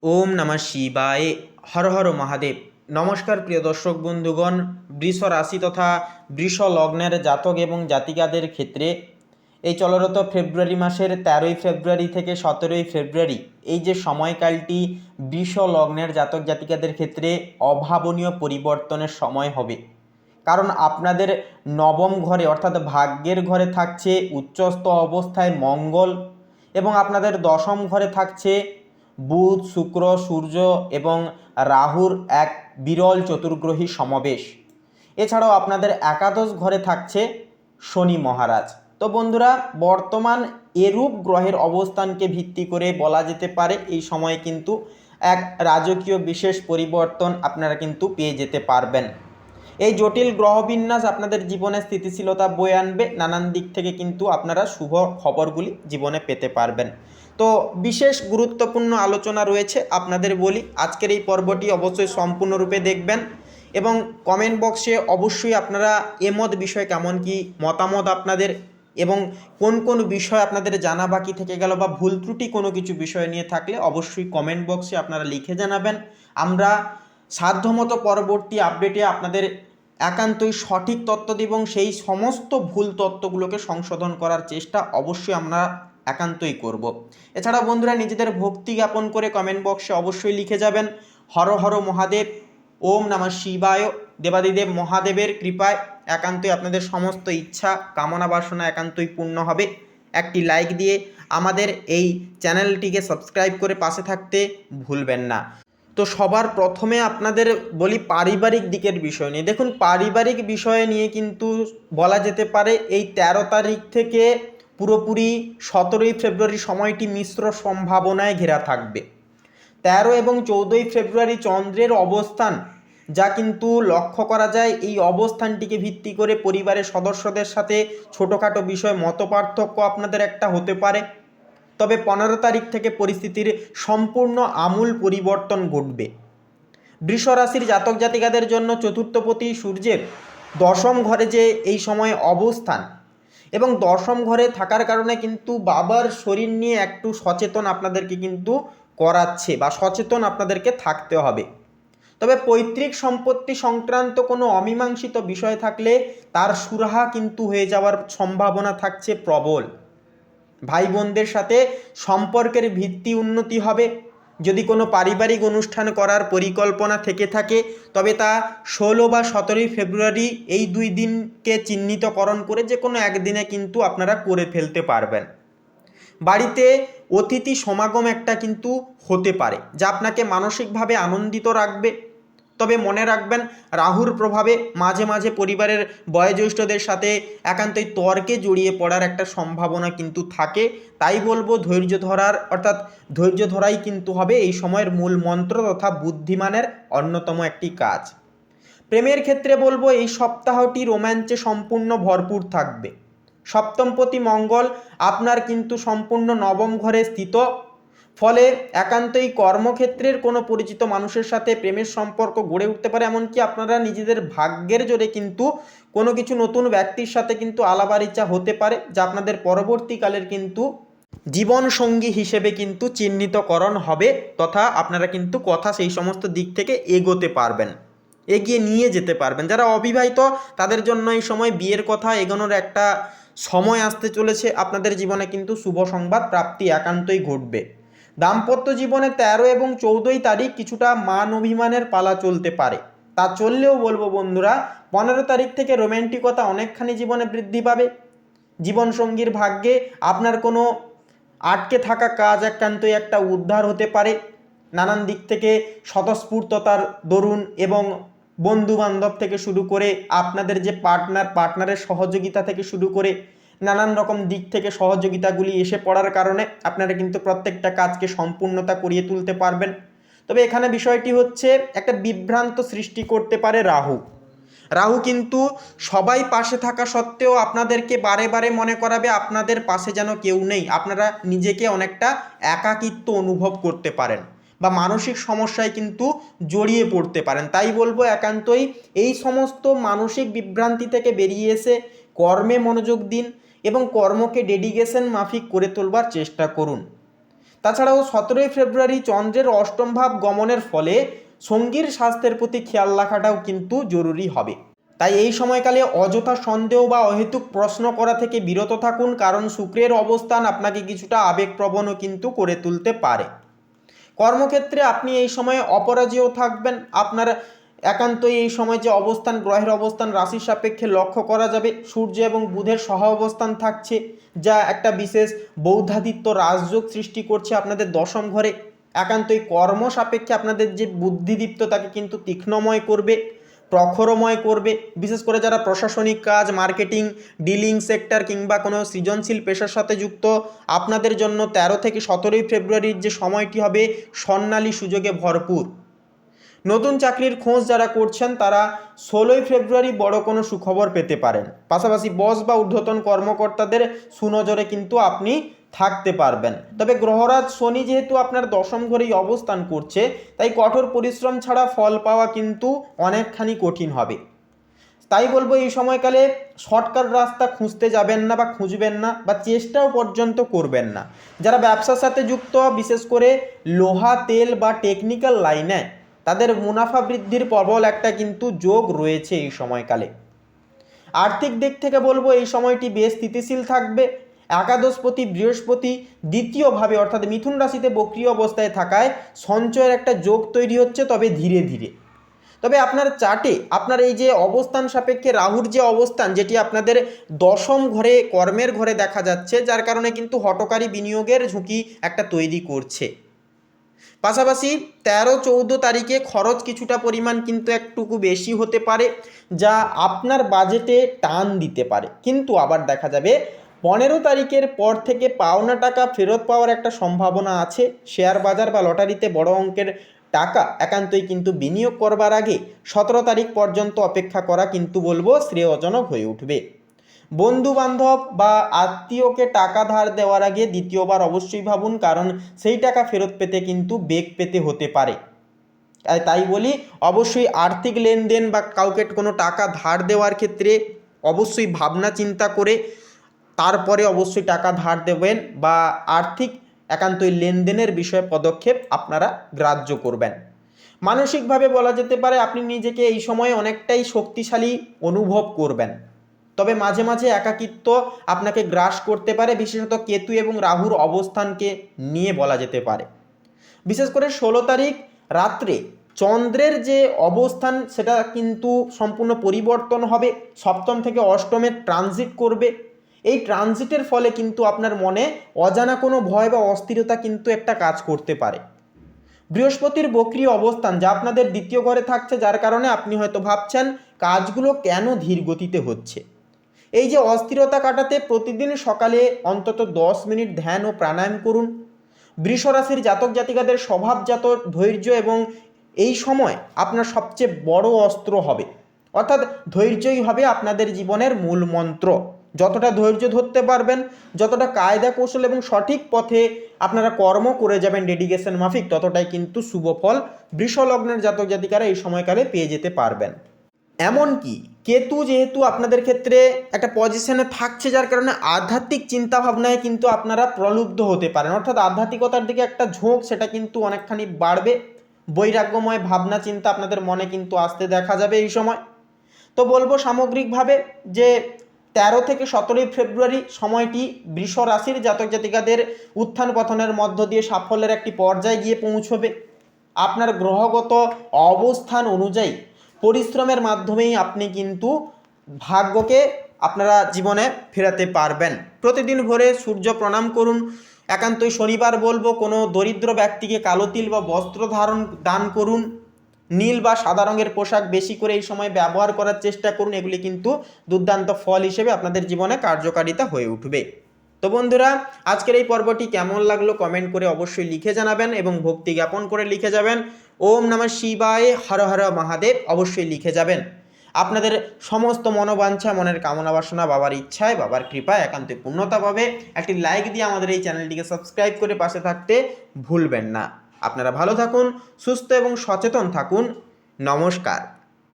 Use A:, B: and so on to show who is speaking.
A: ওম নমঃ শিবায়। হর হর মহাদেব। নমস্কার প্রিয় দর্শক বন্ধুগণ, বৃষ রাশি তথা বৃষ লগ্নের জাতক এবং জাতিকাদের ক্ষেত্রে এই চলরত ফেব্রুয়ারি মাসের 13ই ফেব্রুয়ারি থেকে 17ই ফেব্রুয়ারি এই যে সময়কালটি বৃষ লগ্নের জাতক জাতিকাদের ক্ষেত্রে অভাবনীয় পরিবর্তনের সময় হবে। কারণ আপনাদের নবম ঘরে অর্থাৎ ভাগ্যের ঘরে থাকছে উচ্চস্থ অবস্থায় মঙ্গল এবং আপনাদের দশম ঘরে থাকছে বুধ, শুক্র, সূর্য এবং রাহুর এক বিরল চতুর্গ্রহী সমাবেশ। এছাড়াও আপনাদের একাদশ ঘরে থাকছে শনি মহারাজ। তো বন্ধুরা, বর্তমান এরূপ গ্রহের অবস্থানকে ভিত্তি করে বলা যেতে পারে এই সময়ে কিন্তু এক রাজকীয় বিশেষ পরিবর্তন আপনারা কিন্তু পেয়ে যেতে পারবেন। এই জটিল গ্রহবিন্যাস আপনাদের জীবনে স্থিতিশীলতা বয়ে আনবে। নানান দিক থেকে কিন্তু আপনারা শুভ খবরগুলি জীবনে পেতে পারবেন। তো বিশেষ গুরুত্বপূর্ণ আলোচনা রয়েছে, আপনাদের বলি আজকের এই পর্বটি অবশ্যই সম্পূর্ণরূপে দেখবেন এবং কমেন্ট বক্সে অবশ্যই আপনারা এমত বিষয়ে কেমন কি মতামত আপনাদের এবং কোন কোন বিষয় আপনাদের জানা বাকি থেকে গেল বা ভুল ত্রুটি কোনো কিছু বিষয় নিয়ে থাকলে অবশ্যই কমেন্ট বক্সে আপনারা লিখে জানাবেন। আমরা সাধ্যমতো পরবর্তী আপডেটে আপনাদের একান্তই সঠিক তথ্য দেব এবং সেই সমস্ত ভুল তথ্যগুলোকে সংশোধন করার চেষ্টা অবশ্যই আমরা একান্তই করব। এছাড়া বন্ধুরা, নিজেদের ভক্তি জ্ঞাপন করে কমেন্ট বক্সে অবশ্যই লিখে যাবেন হর হর মহাদেব, ওম নমঃ শিবায়। দেবাদিদেব মহাদেবের কৃপায় একান্তই আপনাদের সমস্ত ইচ্ছা কামনা বাসনা একান্তই পূর্ণ হবে। একটি লাইক দিয়ে আমাদের এই চ্যানেলটিকে সাবস্ক্রাইব করে পাশে থাকতে ভুলবেন না। তো সবার প্রথমে আপনাদের বলি পারিবারিক দিকের বিষয় নিয়ে। দেখুন, পারিবারিক বিষয় নিয়ে কিন্তু বলা যেতে পারে এই 13 তারিখ থেকে পুরোপুরি 17ই ফেব্রুয়ারি সময়টি মিশ্র সম্ভাবনায় ঘেরা থাকবে। 13 এবং 14ই ফেব্রুয়ারি চন্দ্রের অবস্থান, যা কিন্তু লক্ষ্য করা যায় এই অবস্থানটিকে ভিত্তি করে পরিবারের সদস্যদের সাথে ছোটোখাটো বিষয় মতপার্থক্য আপনাদের একটা হতে পারে। তবে 15 তারিখ থেকে পরিস্থিতির সম্পূর্ণ আমূল পরিবর্তন ঘটবে। বৃষ রাশির জাতক জাতিকাদের জন্য চতুর্থপতি সূর্যের দশম ঘরে যে এই সময় অবস্থান এবং দশম ঘরে থাকার কারণে কিন্তু বাবার শরীর নিয়ে একটু সচেতন আপনাদেরকে কিন্তু করাচ্ছে বা সচেতন আপনাদেরকে থাকতে হবে। তবে পৈতৃক সম্পত্তি সংক্রান্ত কোনো অমীমাংসিত বিষয় থাকলে তার সুরাহা কিন্তু হয়ে যাওয়ার সম্ভাবনা থাকছে প্রবল। ভাই বোনদের সাথে সম্পর্কের ভিত্তি উন্নতি হবে। যদি কোনো পারিবারিক অনুষ্ঠান করার পরিকল্পনা থেকে থাকে তবে তা 16 বা 17ই ফেব্রুয়ারি এই 2 দিনকে চিহ্নিতকরণ করে যে কোনো একদিনে কিন্তু আপনারা করে ফেলতে পারবেন। বাড়িতে অতিথি সমাগম একটা কিন্তু হতে পারে যা আপনাকে মানসিকভাবে আনন্দিত রাখবে। তবে মনে রাখবেন, রাহুর প্রভাবে মাঝে মাঝে পরিবারের বয়োজ্যেষ্ঠদের সাথে একান্তই তর্কে জড়িয়ে পড়ার একটা সম্ভাবনা কিন্তু থাকে। তাই বলবো ধৈর্য ধরার অর্থাৎ ধৈর্য ধরাই কিন্তু হবে এই সময়ের মূল মন্ত্র তথা বুদ্ধিমানের অন্যতম একটি কাজ। প্রেমের ক্ষেত্রে বলবো এই সপ্তাহটি রোম্যাঞ্চে সম্পূর্ণ ভরপুর থাকবে। সপ্তমপতি মঙ্গল আপনার কিন্তু সম্পূর্ণ নবম ঘরে স্থিত, ফলে একান্তই কর্মক্ষেত্রের কোনো পরিচিত মানুষের সাথে প্রেমের সম্পর্ক গড়ে উঠতে পারে। এমনকি আপনারা নিজেদের ভাগ্যের জোরে কিন্তু কোনো কিছু নতুন ব্যক্তির সাথে কিন্তু আলাপ ইচ্ছা হতে পারে, যা আপনাদের পরবর্তীকালের কিন্তু জীবন সঙ্গী হিসেবে কিন্তু চিহ্নিতকরণ হবে তথা আপনারা কিন্তু কথা সেই সমস্ত দিক থেকে এগোতে পারবেন, এগিয়ে নিয়ে যেতে পারবেন। যারা অবিবাহিত তাদের জন্য এই সময় বিয়ের কথা এগোনোর একটা সময় আসতে চলেছে। আপনাদের জীবনে কিন্তু শুভ সংবাদ প্রাপ্তি একান্তই ঘটবে। দাম্পত্য জীবনে 13 এবং 14ই তারিখ কিছুটা মান অভিমানের পালা চলতে পারে। তা চললেও বলবো বন্ধুরা, 15 তারিখ থেকে রোম্যান্টিকতা অনেকখানি জীবনে বৃদ্ধি পাবে। জীবনসঙ্গীর ভাগ্যে আপনার কোনো আটকে থাকা কাজ একান্তই একটা উদ্ধার হতে পারে। নানান দিক থেকে স্বতঃস্ফূর্ততার দরুন এবং বন্ধু বান্ধব থেকে শুরু করে আপনাদের যে পার্টনারের সহযোগিতা থেকে শুরু করে নানান রকম দিক থেকে সহযোগিতাগুলি এসে পড়ার কারণে আপনারা কিন্তু প্রত্যেকটা কাজকে সম্পূর্ণতা করিয়ে তুলতে পারবেন। তবে এখানে বিষয়টি হচ্ছে একটা বিভ্রান্ত সৃষ্টি করতে পারে রাহু। রাহু কিন্তু সবাই পাশে থাকা সত্ত্বেও আপনাদেরকে বারে বারে মনে করাবে আপনাদের পাশে যেন কেউ নেই। আপনারা নিজেকে অনেকটা একাকিত্ব অনুভব করতে পারেন বা মানসিক সমস্যায় কিন্তু জড়িয়ে পড়তে পারেন। তাই বলবো একান্তই এই সমস্ত মানসিক বিভ্রান্তি থেকে বেরিয়ে এসে কর্মে মনোযোগ দিন এবং কর্মকে ডেডিকেশন মাফিক করে তোলবার চেষ্টা করুন। তাছাড়াও 17ই ফেব্রুয়ারি চন্দ্রের অষ্টম ভাব গমনের ফলে সঙ্গীর স্বাস্থ্যের প্রতি খেয়াল রাখাটাও কিন্তু জরুরি হবে। তাই এই সময়কালে অযথা সন্দেহ বা অহেতুক প্রশ্ন করা থেকে বিরত থাকুন, কারণ শুক্রের অবস্থান আপনাকে কিছুটা আবেগপ্রবণও কিন্তু করে তুলতে পারে। কর্মক্ষেত্রে আপনি এই সময়ে অপরাজেয় থাকবেন। আপনার একান্তই এই সময় যে অবস্থান, গ্রহের অবস্থান রাশির সাপেক্ষে লক্ষ্য করা যাবে। সূর্য এবং বুধের সহ অবস্থান থাকছে, যা একটা বিশেষ বৌদ্ধাদিত্য রাজযোগ সৃষ্টি করছে আপনাদের দশম ঘরে। একান্তই কর্ম সাপেক্ষে আপনাদের যে বুদ্ধিদীপ্ত তাকে কিন্তু তীক্ষ্ণময় করবে, প্রখরময় করবে। বিশেষ করে যারা প্রশাসনিক কাজ, মার্কেটিং, ডিলিং সেক্টর কিংবা কোনো সৃজনশীল পেশার সাথে যুক্ত, আপনাদের জন্য 13 থেকে 17ই ফেব্রুয়ারির যে সময়টি হবে স্বর্ণালী সুযোগে ভরপুর। নতুন চাকরির খোঁজ যারা করছেন তারা 16ই ফেব্রুয়ারি বড় কোনো সুখবর পেতে পারেন। পাশাপাশি বস বা ঊর্ধ্বতন কর্মকর্তাদের সুনজরে কিন্তু আপনি থাকতে পারবেন। তবে গ্রহরাজ শনি যেহেতু আপনার দশম ঘরেই অবস্থান করছে, তাই কঠোর পরিশ্রম ছাড়া ফল পাওয়া কিন্তু অনেকখানি কঠিন হবে। তাই বলবো এই সময়কালে শর্টকাট রাস্তা খুঁজতে যাবেন না বা খুঁজবেন না, বা চেষ্টাও পর্যন্ত করবেন না। যারা ব্যবসার সাথে যুক্ত, বিশেষ করে লোহা, তেল বা টেকনিক্যাল লাইনে, তাদের মুনাফা বৃদ্ধির প্রবল একটা কিন্তু যোগ রয়েছে এই সময়কালে। আর্থিক দিক থেকে বলবো এই সময়টি বেশ স্থিতিশীল থাকবে। একাদশপতি বৃহস্পতি দ্বিতীয়ভাবে অর্থাৎ মিথুন রাশিতে বক্রী অবস্থায় থাকায় সঞ্চয়ের একটা যোগ তৈরি হচ্ছে, তবে ধীরে ধীরে। তবে আপনার চার্টে আপনার এই যে অবস্থান সাপেক্ষে রাহুর যে অবস্থান, যেটি আপনাদের দশম ঘরে, কর্মের ঘরে দেখা যাচ্ছে, যার কারণে কিন্তু হঠকারী বিনিয়োগের ঝুঁকি একটা তৈরি করছে। পাশাপাশি 13-14 তারিখে খরচ কিছুটা পরিমাণ কিন্তু একটুকু বেশি হতে পারে, যা আপনার বাজেটে টান দিতে পারে। কিন্তু আবার দেখা যাবে 15 তারিখের পর থেকে পাওনা টাকা ফেরত পাওয়ার একটা সম্ভাবনা আছে। শেয়ার বাজার বা লটারিতে বড় অঙ্কের টাকা একান্তই কিন্তু বিনিয়োগ করবার আগে 17 তারিখ পর্যন্ত অপেক্ষা করা কিন্তু বলবো শ্রেয়জনক হয়ে উঠবে। বন্ধু বান্ধব বা আত্মীয়কে টাকা ধার দেওয়ার আগে দ্বিতীয়বার অবশ্যই ভাবুন, কারণ সেই টাকা ফেরত পেতে কিন্তু বেগ পেতে হতে পারে। তাই বলি, অবশ্যই আর্থিক লেনদেন বা কাউকে কোনো টাকা ধার দেওয়ার ক্ষেত্রে অবশ্যই ভাবনা চিন্তা করে তারপরে অবশ্যই টাকা ধার দেবেন, বা আর্থিক একান্তই লেনদেনের বিষয়ে পদক্ষেপ আপনারা গ্রাহ্য করবেন। মানসিকভাবে বলা যেতে পারে আপনি নিজেকে এই সময়ে অনেকটাই শক্তিশালী অনুভব করবেন। তবে মাঝে মাঝে একাকিত্ব আপনাকে গ্রাস করতে পারে, বিশেষত কেতু এবং রাহুর অবস্থানকে নিয়ে বলা যেতে পারে। বিশেষ করে 16 তারিখ রাত্রে চন্দ্রের যে অবস্থান সেটা কিন্তু সম্পূর্ণ পরিবর্তন হবে। সপ্তম থেকে অষ্টমে ট্রানজিট করবে। এই ট্রানজিটের ফলে কিন্তু আপনার মনে অজানা কোনো ভয় বা অস্থিরতা কিন্তু একটা কাজ করতে পারে। বৃহস্পতির বক্রী অবস্থান যা আপনাদের দ্বিতীয় ঘরে থাকছে, যার কারণে আপনি হয়তো ভাবছেন কাজগুলো কেন ধীর গতিতে হচ্ছে। এই যে অস্থিরতা কাটাতে প্রতিদিন সকালে অন্তত 10 মিনিট ধ্যান ও প্রাণায়াম করুন। বৃষ রাশির জাতক জাতিকাদের স্বভাবজাত ধৈর্য এবং এই সময় আপনার সবচেয়ে বড় অস্ত্র হবে, অর্থাৎ ধৈর্যই হবে আপনাদের জীবনের মূল মন্ত্র। যতটা ধৈর্য ধরতে পারবেন, যতটা কায়দা কৌশল এবং সঠিক পথে আপনারা কর্ম করে যাবেন ডেডিকেশন মাফিক, ততটাই কিন্তু শুভ ফল বৃষ লগ্নের জাতক জাতিকারা এই সময়কালে পেয়ে যেতে পারবেন। এমনকি কেতু যেহেতু আপনাদের ক্ষেত্রে একটা পজিশনে থাকছে, যার কারণে আধ্যাত্মিক চিন্তাভাবনায় কিন্তু আপনারা প্রলুব্ধ হতে পারেন, অর্থাৎ আধ্যাত্মিকতার দিকে একটা ঝোঁক সেটা কিন্তু অনেকখানি বাড়বে। বৈরাগ্যময় ভাবনা চিন্তা আপনাদের মনে কিন্তু আসতে দেখা যাবে এই সময়। তো বলবো সামগ্রিকভাবে যে 13 থেকে 17 ফেব্রুয়ারি সময়টি বৃষ রাশির জাতক জাতিকাদের উত্থান পতনের মধ্য দিয়ে সাফল্যের একটি পর্যায়ে গিয়ে পৌঁছবে। আপনার গ্রহগত অবস্থান অনুযায়ী পরিশ্রমের মাধ্যমেই আপনি কিন্তু ভাগ্যকে আপনারা জীবনে ফেরাতে পারবেন। প্রতিদিন ভোরে সূর্য প্রণাম করুন। একান্তই শনিবার বলবো কোনো দরিদ্র ব্যক্তিকে কালো তিল বা বস্ত্র দান করুন। নীল বা সাদা রঙের পোশাক বেশি করে এই সময় ব্যবহার করার চেষ্টা করুন। এগুলি কিন্তু দুর্দান্ত ফল হিসেবে আপনাদের জীবনে কার্যকারিতা হয়ে উঠবে। তো বন্ধুরা, আজকের এই পর্বটি কেমন লাগলো কমেন্ট করে অবশ্যই লিখে জানাবেন, এবং ভক্তি জ্ঞাপন করে লিখে যাবেন ওম নমঃ শিবায় হর হর মহাদেব অবশ্যই লিখে যাবেন। আপনাদের সমস্ত মনোবাঞ্ছা, মনের কামনা বাসনা বাবার ইচ্ছায়, বাবার কৃপায় একান্তই পূর্ণতা পাবে। একটি লাইক দিয়ে আমাদের এই চ্যানেলটিকে সাবস্ক্রাইব করে পাশে থাকতে ভুলবেন না। আপনারা ভালো থাকুন, সুস্থ এবং সচেতন থাকুন। নমস্কার।